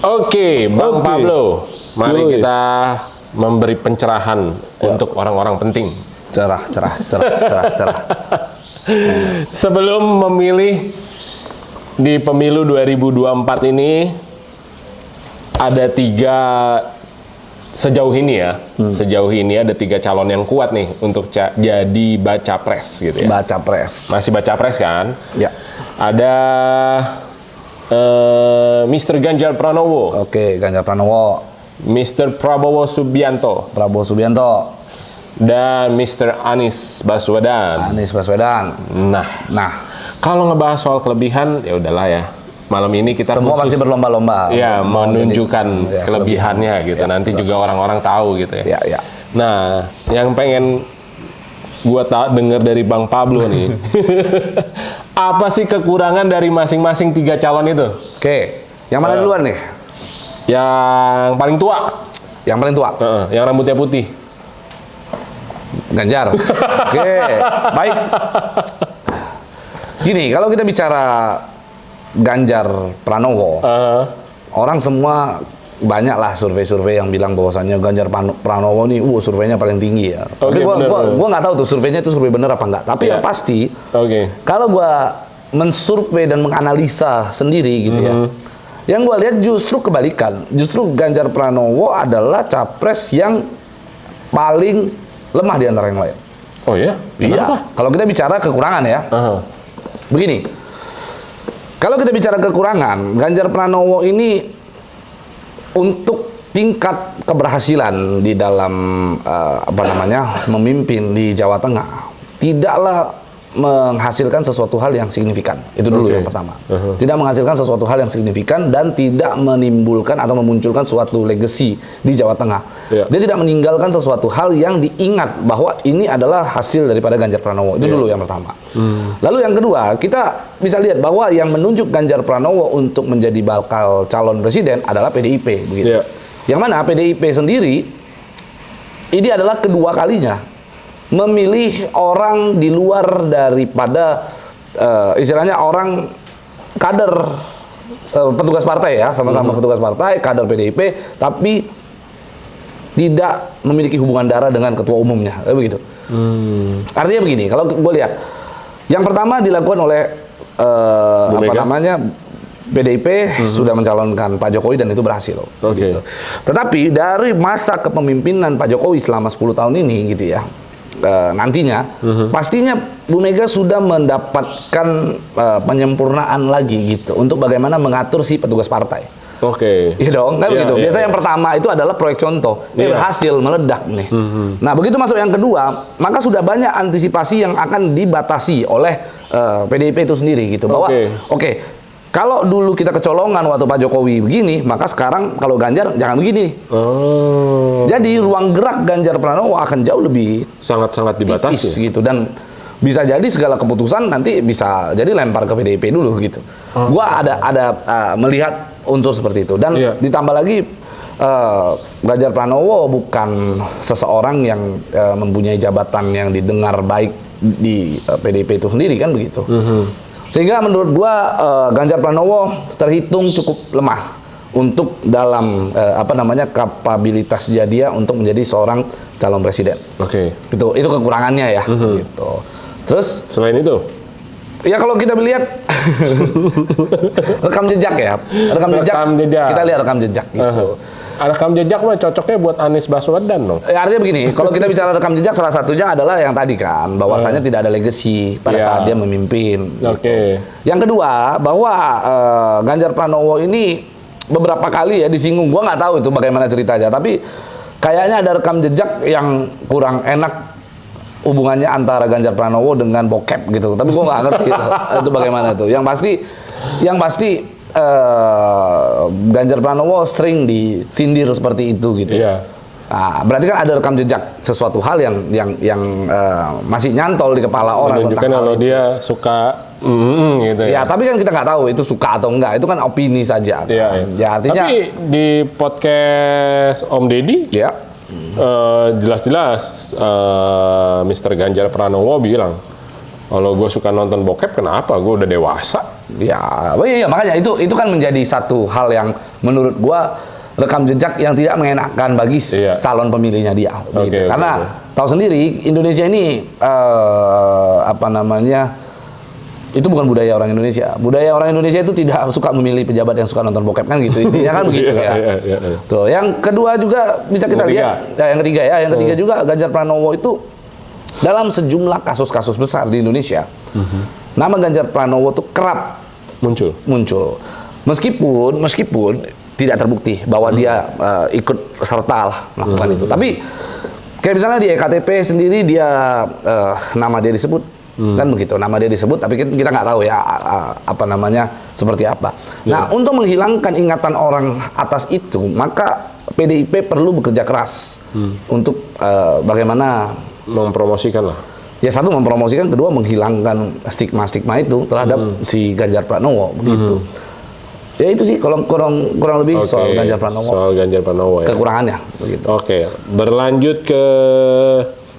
Oke, Bang Pablo, mari kita memberi pencerahan untuk orang-orang penting. Cerah. Sebelum memilih di pemilu 2024 ini, ada sejauh ini ada tiga calon yang kuat nih untuk jadi baca pres gitu ya. Baca pres. Masih baca pres kan? Ya. Ada Mr. Ganjar Pranowo. Oke, Ganjar Pranowo. Mr. Prabowo Subianto. Dan Mr. Anies Baswedan. Nah, kalau ngebahas soal kelebihan, ya udahlah ya. Malam ini kita semua pasti berlomba-lomba. Ya, menunjukkan kelebihannya gitu. Ya, nanti betul. juga orang-orang tahu gitu ya. Ya. Nah, yang pengen gua dengar dari Bang Pablo nih. Apa sih kekurangan dari masing-masing tiga calon itu? Oke, yang mana duluan nih? Yang paling tua. Yang paling tua? Yang rambutnya putih. Ganjar. Oke, baik. Gini, kalau kita bicara Ganjar Pranowo, orang semua banyak lah survei-survei yang bilang bahwasannya Ganjar Pranowo nih, surveinya paling tinggi ya. Tapi gua nggak tahu tuh surveinya itu survei bener apa enggak. Tapi yang pasti, kalau gua mensurvei dan menganalisa sendiri gitu ya, yang gua lihat justru kebalikan. Justru Ganjar Pranowo adalah capres yang paling lemah di antara yang lain. Oh ya? Iya. Kalau kita bicara kekurangan ya, begini. Kalau kita bicara kekurangan, Ganjar Pranowo ini untuk tingkat keberhasilan di dalam memimpin di Jawa Tengah tidaklah menghasilkan sesuatu hal yang signifikan. Itu dulu yang pertama. Tidak menghasilkan sesuatu hal yang signifikan dan tidak menimbulkan atau memunculkan suatu legacy di Jawa Tengah. Dia tidak meninggalkan sesuatu hal yang diingat bahwa ini adalah hasil daripada Ganjar Pranowo. Itu dulu yang pertama. Lalu yang kedua, kita bisa lihat bahwa yang menunjuk Ganjar Pranowo untuk menjadi bakal calon presiden adalah PDIP, begitu. Yang mana PDIP sendiri ini adalah kedua kalinya memilih orang di luar daripada istilahnya orang kader petugas partai ya, sama-sama petugas partai, kader PDIP, tapi tidak memiliki hubungan darah dengan ketua umumnya, begitu. Artinya begini, kalau gue lihat, yang pertama dilakukan oleh PDIP sudah mencalonkan Pak Jokowi dan itu berhasil. Gitu. Tetapi dari masa kepemimpinan Pak Jokowi selama 10 tahun ini gitu ya, nantinya pastinya Bu Mega sudah mendapatkan penyempurnaan lagi gitu untuk bagaimana mengatur si petugas partai. Iya dong, kan begitu. Biasanya yang pertama itu adalah proyek contoh, dia berhasil meledak nih. Nah, begitu masuk yang kedua, maka sudah banyak antisipasi yang akan dibatasi oleh PDIP itu sendiri gitu. Bahwa kalau dulu kita kecolongan waktu Pak Jokowi begini, maka sekarang kalau Ganjar jangan begini nih. Jadi ruang gerak Ganjar Pranowo akan jauh lebih sangat-sangat dibatasi gitu, dan bisa jadi segala keputusan nanti bisa jadi lempar ke PDIP dulu gitu. Gua ada melihat unsur seperti itu, dan ditambah lagi Ganjar Pranowo bukan seseorang yang mempunyai jabatan yang didengar baik di PDIP itu sendiri kan begitu. Sehingga menurut gua Ganjar Pranowo terhitung cukup lemah untuk dalam kapabilitas dia untuk menjadi seorang calon presiden. Itu kekurangannya ya. Gitu. Terus selain itu, ya kalau kita melihat rekam jejak ya, kita lihat rekam jejak gitu. Rekam jejak mah cocoknya buat Anies Baswedan dong. Artinya begini, kalau kita bicara rekam jejak, salah satunya adalah yang tadi kan, bahwasanya tidak ada legacy pada saat dia memimpin. Gitu. Yang kedua, bahwa Ganjar Pranowo ini beberapa kali ya disinggung, gua nggak tahu itu bagaimana ceritanya, tapi kayaknya ada rekam jejak yang kurang enak hubungannya antara Ganjar Pranowo dengan bokep gitu. Tapi gua nggak ngerti itu bagaimana itu. Yang pasti Ganjar Pranowo sering disindir seperti itu gitu. Nah, berarti kan ada rekam jejak sesuatu hal yang masih nyantol di kepala orang. Menunjukkan kalau dia suka gitu ya. Tapi kan kita nggak tahu itu suka atau enggak. Itu kan opini saja. Kan? Ya, artinya. Tapi di podcast Om Deddy, jelas-jelas Mr. Ganjar Pranowo bilang Kalau gue suka nonton bokep, kenapa? Gue udah dewasa. Ya, oh iya makanya itu kan menjadi satu hal yang menurut gua rekam jejak yang tidak mengenakan bagi calon pemilihnya dia. Gitu. Karena tahu sendiri Indonesia ini apa namanya, itu bukan budaya orang Indonesia. Budaya orang Indonesia itu tidak suka memilih pejabat yang suka nonton bokep kan gitu. Intinya kan begitu ya. Tuh, yang kedua juga bisa kita lihat. Yang ketiga juga Ganjar Pranowo itu dalam sejumlah kasus-kasus besar di Indonesia, nama Ganjar Pranowo itu kerap muncul. Meskipun tidak terbukti bahwa dia ikut serta melakukan itu. Tapi kayak misalnya di EKTP sendiri dia nama dia disebut, kan begitu. Nama dia disebut, tapi kita nggak tahu ya apa namanya seperti apa. Nah, untuk menghilangkan ingatan orang atas itu, maka PDIP perlu bekerja keras untuk bagaimana mempromosikan lah. Ya satu mempromosikan, kedua menghilangkan stigma-stigma itu terhadap si Ganjar Pranowo begitu. Ya itu sih kurang lebih soal Ganjar Pranowo. Soal Ganjar Pranowo ya. Kekurangannya begitu. Oke, berlanjut ke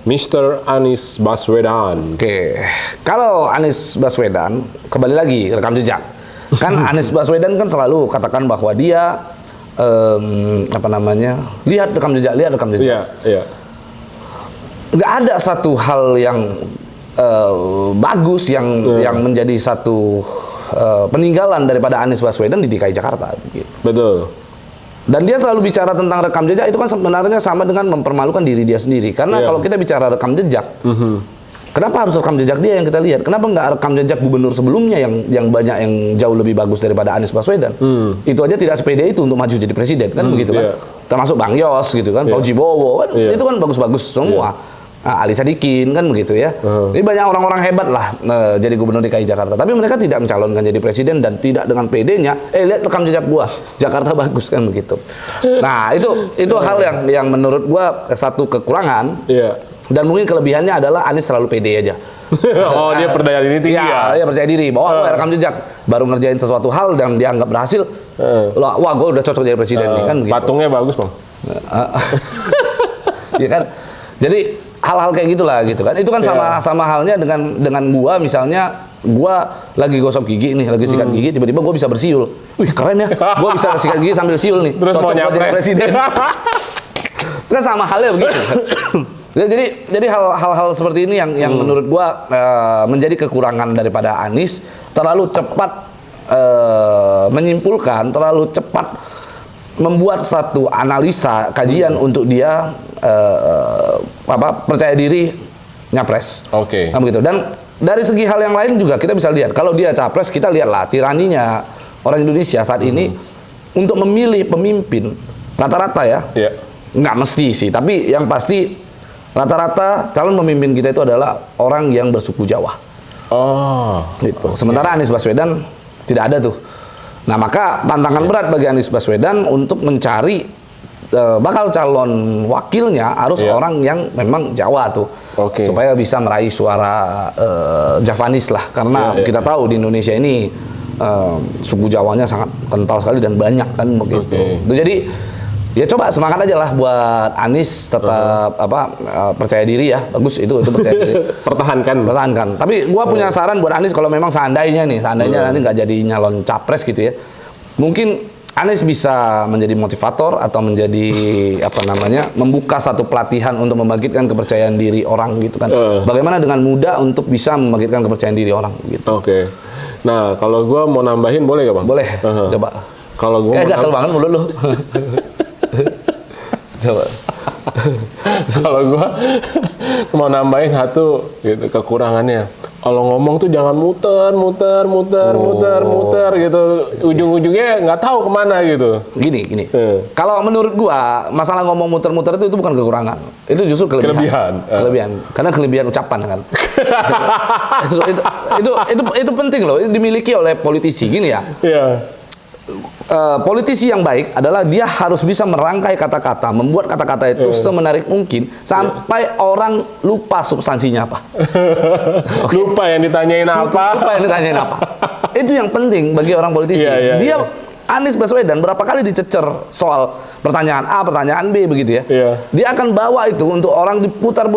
Mr. Anies Baswedan. Oke. Kalau Anies Baswedan kembali lagi rekam jejak. Kan Anies Baswedan kan selalu katakan bahwa dia apa namanya? lihat rekam jejak. Iya. Nggak ada satu hal yang bagus yang menjadi satu peninggalan daripada Anies Baswedan di DKI Jakarta. Gitu. Betul. Dan dia selalu bicara tentang rekam jejak, itu kan sebenarnya sama dengan mempermalukan diri dia sendiri. Karena kalau kita bicara rekam jejak, kenapa harus rekam jejak dia yang kita lihat? Kenapa nggak rekam jejak gubernur sebelumnya yang banyak yang jauh lebih bagus daripada Anies Baswedan? Itu aja tidak sepede itu untuk maju jadi presiden, kan begitu kan? Termasuk Bang Yos gitu kan, Fauji Bowo, kan itu kan bagus-bagus semua. Nah, Ali Sadikin kan begitu ya. Ini banyak orang-orang hebat lah jadi gubernur DKI Jakarta. Tapi mereka tidak mencalonkan jadi presiden dan tidak dengan PD-nya. Lihat rekam jejak gua, Jakarta bagus kan begitu. Nah itu hal yang menurut gua satu kekurangan. Dan mungkin kelebihannya adalah Anies selalu PD aja. Oh dia percaya diri tinggi ya? Dia percaya diri bahwa rekam jejak baru ngerjain sesuatu hal dan dianggap berhasil. Wah gua udah cocok jadi presiden nih kan. Gitu. Patungnya bagus bang. Ya kan. Jadi hal-hal kayak gitulah gitu kan. Itu kan sama halnya dengan gua misalnya gua lagi gosok gigi nih, lagi sikat gigi, tiba-tiba gua bisa bersiul. Wih, keren ya. Gua bisa sikat gigi sambil siul nih. Terus mau nyapres presiden. Kan sama halnya begitu. Jadi hal-hal seperti ini yang menurut gua menjadi kekurangan daripada Anies, terlalu cepat menyimpulkan, terlalu cepat membuat satu analisa kajian untuk dia percaya diri nyapres. Nah, begitu. Dan dari segi hal yang lain juga kita bisa lihat kalau dia capres, kita lihatlah tiraninya orang Indonesia saat ini untuk memilih pemimpin rata-rata ya. Nggak mesti sih, tapi yang pasti rata-rata calon pemimpin kita itu adalah orang yang bersuku Jawa. Gitu. Sementara Anies Baswedan tidak ada tuh. Nah, maka tantangan berat bagi Anies Baswedan untuk mencari bakal calon wakilnya harus orang yang memang Jawa tuh. Supaya bisa meraih suara Javanis lah. Karena kita tahu di Indonesia ini suku Jawanya sangat kental sekali dan banyak kan begitu. Jadi ya coba semangat aja lah buat Anies tetap percaya diri ya. Bagus itu percaya diri. Pertahankan. Tapi gua punya saran buat Anies kalau memang seandainya nanti nggak jadi nyalon capres gitu ya. Mungkin Anies bisa menjadi motivator atau menjadi membuka satu pelatihan untuk membangkitkan kepercayaan diri orang gitu kan. Bagaimana dengan mudah untuk bisa membangkitkan kepercayaan diri orang gitu. Nah, kalau gua mau nambahin boleh gak bang? Boleh. Coba. Kalau gua kayak gatel banget mulut lu. Coba. Kalau gua mau nambahin satu gitu kekurangannya. Kalau ngomong tuh jangan muter gitu. Ujung-ujungnya nggak tahu kemana gitu. Gini. Kalau menurut gua masalah ngomong muter-muter itu bukan kekurangan. Itu justru kelebihan. Karena kelebihan ucapan kan. itu penting loh. Itu dimiliki oleh politisi gini ya. Politisi yang baik adalah dia harus bisa merangkai kata-kata, membuat kata-kata itu semenarik mungkin sampai orang lupa substansinya apa. Lupa yang ditanyain apa. Itu yang penting bagi orang politisi. Dia Anies Baswedan berapa kali dicecer soal pertanyaan A, pertanyaan B begitu ya. Iya. Dia akan bawa itu untuk orang diputar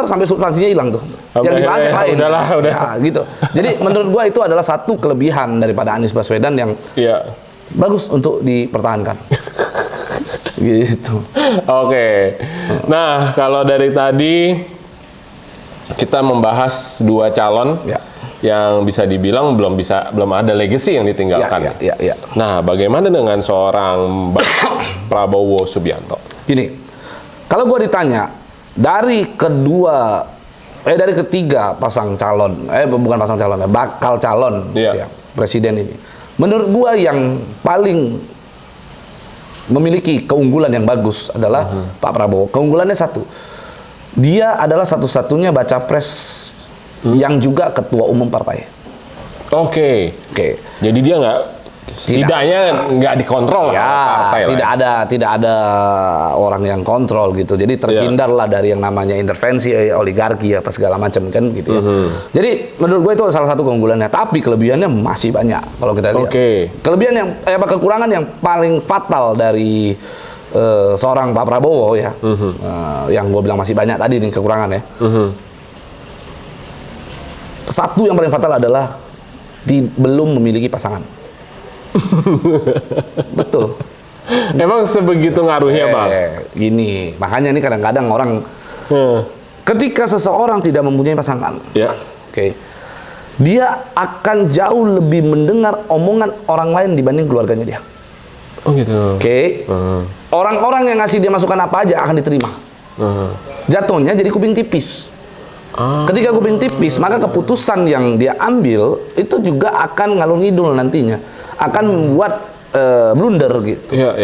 sampai substansinya hilang tuh. Sampai Yang dibahas yang lain. udah. Ya, gitu. Jadi menurut gua itu adalah satu kelebihan daripada Anies Baswedan yang Iya. bagus untuk dipertahankan. Gitu. Oke. Nah, kalau dari tadi kita membahas 2 calon Ya. yang bisa dibilang belum ada legacy yang ditinggalkan. Ya. Nah, bagaimana dengan seorang Prabowo Subianto? Gini, kalau gua ditanya dari ketiga pasang calon, bukan pasang calon, bakal calon Iya. gitu ya, presiden ini, menurut gua yang paling memiliki keunggulan yang bagus adalah Pak Prabowo. Keunggulannya satu, dia adalah satu-satunya baca pres yang juga ketua umum partai. Oke. Oke. Jadi dia setidaknya nggak dikontrol Ya, oleh partai tidak ada orang yang kontrol gitu. Jadi terhindarlah dari yang namanya intervensi oligarki apa segala macam kan gitu ya. Jadi menurut gue itu salah satu keunggulannya. Tapi kelebihannya masih banyak kalau kita lihat. Oke. Kelebihan yang kekurangan yang paling fatal dari seorang Pak Prabowo ya, yang gue bilang masih banyak tadi nih kekurangannya. Satu yang paling fatal adalah belum memiliki pasangan. Betul. Emang sebegitu ngaruhnya, Bang? Gini, makanya ini kadang-kadang orang ketika seseorang tidak mempunyai pasangan, Ya. oke, dia akan jauh lebih mendengar omongan orang lain dibanding keluarganya dia. Oh gitu. Oke. Orang-orang yang ngasih dia masukan apa aja akan diterima. Jatuhnya jadi kuping tipis. Ketika kuping tipis, maka keputusan yang dia ambil itu juga akan ngalur ngidul nantinya, akan membuat blunder gitu. Iya.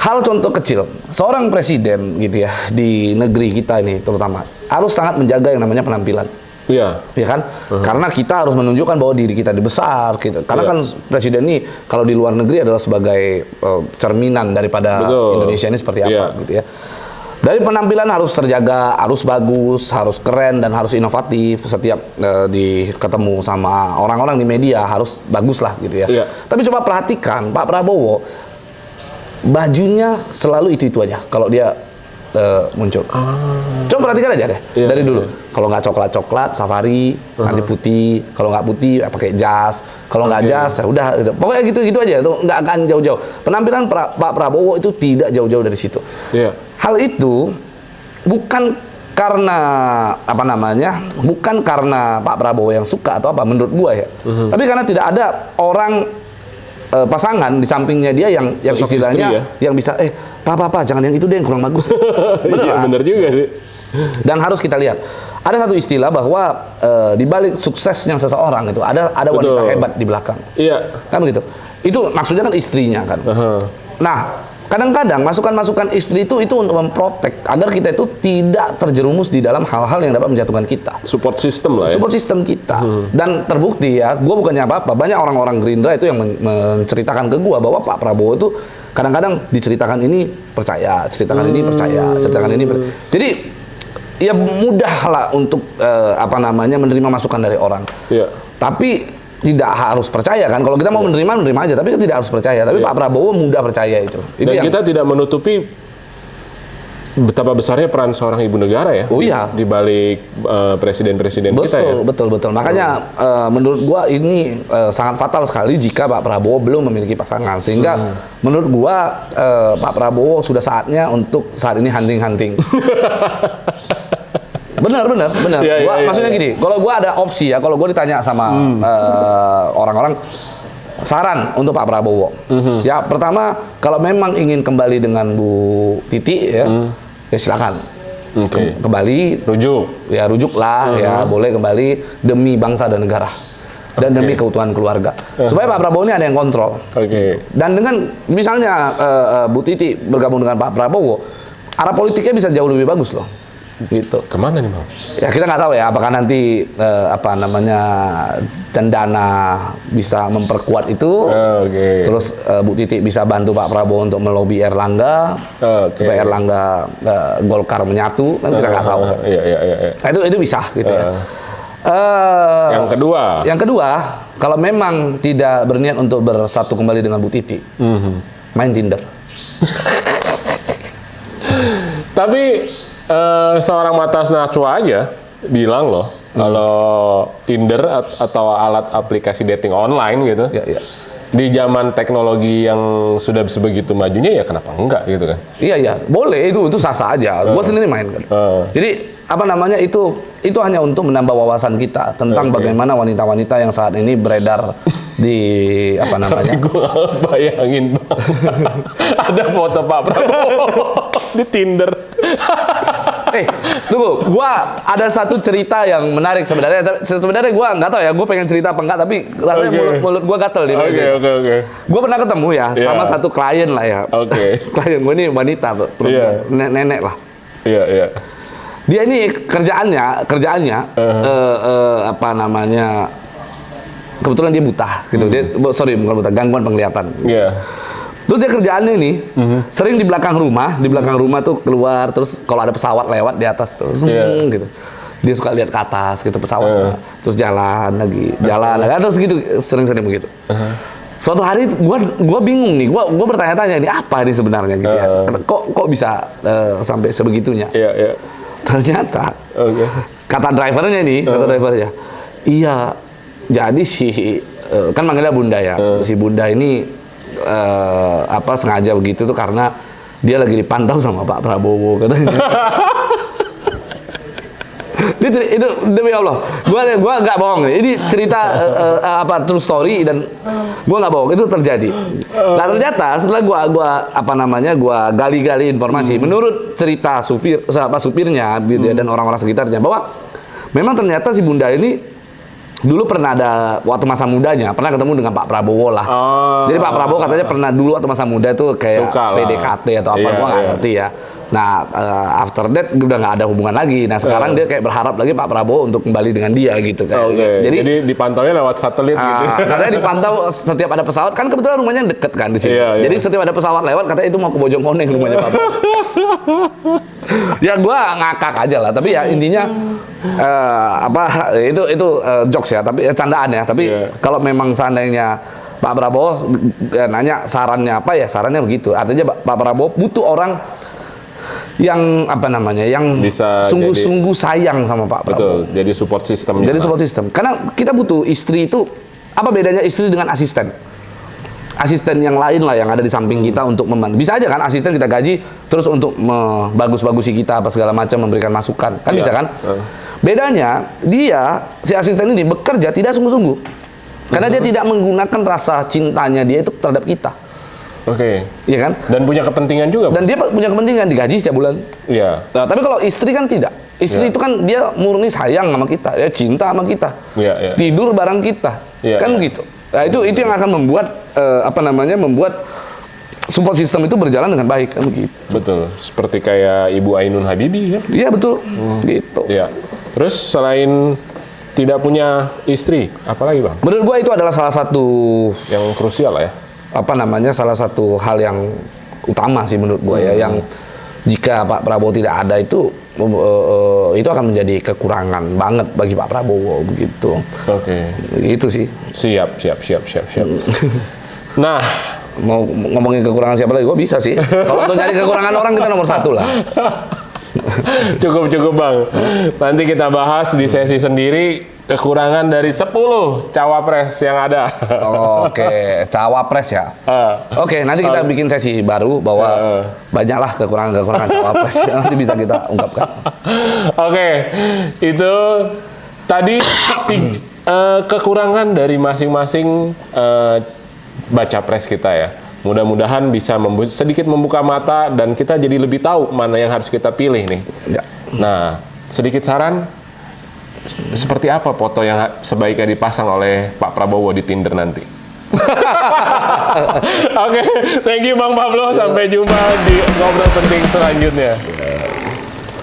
Hal contoh kecil, seorang presiden gitu ya di negeri kita ini terutama harus sangat menjaga yang namanya penampilan. Iya. Ya kan? Karena kita harus menunjukkan bahwa diri kita besar gitu. Karena kan presiden ini kalau di luar negeri adalah sebagai cerminan daripada Indonesia ini seperti apa gitu ya. Dari penampilan harus terjaga, harus bagus, harus keren dan harus inovatif. Setiap ketemu sama orang-orang di media harus bagus lah gitu ya. Iya. Tapi coba perhatikan Pak Prabowo, bajunya selalu itu aja kalau dia muncul. Coba perhatikan aja deh dari dulu. Kalau nggak coklat safari, nanti putih. Kalau nggak putih pakai jas. Kalau nggak jas ya udah. Pokoknya gitu aja. Tuh nggak akan jauh-jauh. Penampilan Pak Prabowo itu tidak jauh-jauh dari situ. Iya. Hal itu bukan karena bukan karena Pak Prabowo yang suka atau apa menurut gua ya. Tapi karena tidak ada orang pasangan di sampingnya dia yang istilahnya yang bisa Pak jangan yang itu deh yang kurang bagus. Bener juga sih. Dan harus kita lihat ada satu istilah bahwa di balik suksesnya seseorang itu ada wanita hebat di belakang. Iya. Kan begitu. Itu maksudnya kan istrinya kan. Nah, kadang-kadang masukan-masukan istri itu untuk memprotek agar kita itu tidak terjerumus di dalam hal-hal yang dapat menjatuhkan kita. Support system lah ya. Support system kita. Dan terbukti ya, gue bukannya apa-apa. Banyak orang-orang Gerindra itu yang menceritakan ke gue bahwa Pak Prabowo itu kadang-kadang diceritakan ini percaya, ceritakan ini percaya, ceritakan ini percaya. Jadi ya mudah lah untuk menerima masukan dari orang. Iya. Tapi tidak harus percaya kan. Kalau kita mau menerima aja, tapi tidak harus percaya. Tapi Pak Prabowo mudah percaya itu. Dan kita tidak menutupi betapa besarnya peran seorang ibu negara ya. Oh iya. Di balik presiden-presiden kita ya. Betul. Makanya menurut gua ini sangat fatal sekali jika Pak Prabowo belum memiliki pasangan. Sehingga menurut gua Pak Prabowo sudah saatnya untuk saat ini hunting-hunting. Benar. Maksudnya gini, kalau gua ada opsi ya, kalau gua ditanya sama orang-orang saran untuk Pak Prabowo. Ya, pertama kalau memang ingin kembali dengan Bu Titi ya, ya silakan. Kembali rujuklah ya, boleh kembali demi bangsa dan negara. Dan demi keutuhan keluarga. Supaya Pak Prabowo ini ada yang kontrol. Dan dengan misalnya Bu Titi bergabung dengan Pak Prabowo, arah politiknya bisa jauh lebih bagus loh. Gitu. Kemana nih, Bang? Ya kita nggak tahu ya apakah nanti Cendana bisa memperkuat itu. Terus Bu Titi bisa bantu Pak Prabowo untuk melobi Erlangga supaya Erlangga Golkar menyatu. Kan kita nggak tahu. Iya. Itu bisa gitu ya. Yang kedua, kalau memang tidak berniat untuk bersatu kembali dengan Bu Titi, main Tinder. Tapi seorang Matas Najwa aja bilang loh, kalau Tinder atau alat aplikasi dating online gitu, Ya. di zaman teknologi yang sudah sebegitu majunya, ya kenapa enggak gitu kan? Iya, boleh, itu sah-sah aja. Gua sendiri main kan. Jadi apa namanya, itu hanya untuk menambah wawasan kita tentang bagaimana wanita-wanita yang saat ini beredar di apa namanya. Tapi gue bayangin Bang, ada foto Pak Prabowo di Tinder. Tunggu, gua ada satu cerita yang menarik sebenarnya. Sebenarnya gua nggak tahu ya, gua pengen cerita apa enggak, tapi rasanya mulut gua gatel di Oke. Gua pernah ketemu ya sama satu klien lah ya. Klien gua ini wanita, nenek lah. Iya. Dia ini kerjaannya apa namanya, kebetulan dia buta gitu. Dia bukan buta, gangguan penglihatan. Iya. Terus dia kerjaannya nih sering di belakang rumah tuh keluar, terus kalau ada pesawat lewat di atas tuh gitu. Dia suka lihat ke atas gitu pesawat. Terus jalan lagi, terus gitu, sering-sering begitu. Suatu hari gua bingung nih, gua bertanya-tanya ini apa nih sebenarnya gitu ya. Kok bisa sampai sebegitunya? Iya. Ternyata kata drivernya, iya, jadi si kan manggilnya Bunda ya, si Bunda ini sengaja begitu tuh karena dia lagi dipantau sama Pak Prabowo katanya. Itu demi Allah, gua nggak bohong. Ini cerita true story, dan gua nggak bohong, itu terjadi. Nah ternyata setelah gua gali-gali informasi, menurut cerita supirnya gitu ya, dan orang-orang sekitarnya, bahwa memang ternyata si Bunda ini dulu pernah ada waktu masa mudanya, pernah ketemu dengan Pak Prabowo lah. Jadi Pak Prabowo katanya pernah dulu waktu masa muda itu kayak PDKT atau apa, gua nggak ngerti ya. Nah, after that udah nggak ada hubungan lagi. Nah, sekarang dia kayak berharap lagi Pak Prabowo untuk kembali dengan dia gitu kan. Jadi dipantaunya lewat satelit gitu. Katanya dipantau setiap ada pesawat, kan kebetulan rumahnya deket kan di sini. Iya. Jadi setiap ada pesawat lewat, katanya itu mau ke Bojongkoneng rumahnya Pak Prabowo. Ya gua ngakak aja lah, tapi ya intinya itu jokes ya, tapi candaan ya. Tapi kalau memang seandainya Pak Prabowo nanya sarannya apa, ya sarannya begitu. Artinya Pak Prabowo butuh orang yang yang bisa sungguh-sungguh sayang sama Pak Prabowo. Betul, jadi support system. Jadi support system. Karena kita butuh istri itu, apa bedanya istri dengan asisten? Asisten yang lain lah yang ada di samping kita untuk membantu. Bisa aja kan asisten kita gaji terus untuk bagus-bagusi kita apa segala macam, memberikan masukan. Kan bisa kan? Bedanya si asisten ini bekerja tidak sungguh-sungguh. Karena dia tidak menggunakan rasa cintanya dia itu terhadap kita. Iya kan? Dan punya kepentingan juga. Dan dia punya kepentingan, digaji setiap bulan. Iya. Nah, tapi kalau istri kan tidak. Istri itu kan dia murni sayang sama kita, ya cinta sama kita. Iya. Tidur bareng kita. Kan gitu. Nah, itu yang akan membuat membuat support system itu berjalan dengan baik kan begitu. Betul. Seperti kayak Ibu Ainun Habibie kan? Iya, betul. Gitu. Iya. Terus selain tidak punya istri, apalagi Bang? Menurut gua itu adalah salah satu yang krusial lah ya. Salah satu hal yang utama sih menurut gua ya, yang jika Pak Prabowo tidak ada itu akan menjadi kekurangan banget bagi Pak Prabowo begitu. Itu sih. Siap. Nah, mau ngomongin kekurangan siapa lagi, gua bisa sih. Kalau untuk nyari kekurangan orang, kita nomor 1 lah. Cukup Bang. Nanti kita bahas di sesi sendiri kekurangan dari 10 cawapres yang ada. Cawapres ya. Nanti kita bikin sesi baru bahwa banyaklah kekurangan cawapres yang nanti bisa kita ungkapkan. Itu tadi kekurangan dari masing-masing baca pres kita ya. Mudah-mudahan bisa sedikit membuka mata dan kita jadi lebih tahu mana yang harus kita pilih nih. Ya. Nah, sedikit saran, seperti apa foto yang sebaiknya dipasang oleh Pak Prabowo di Tinder nanti? Thank you Bang Pablo. Sampai jumpa di Ngobrol Penting selanjutnya.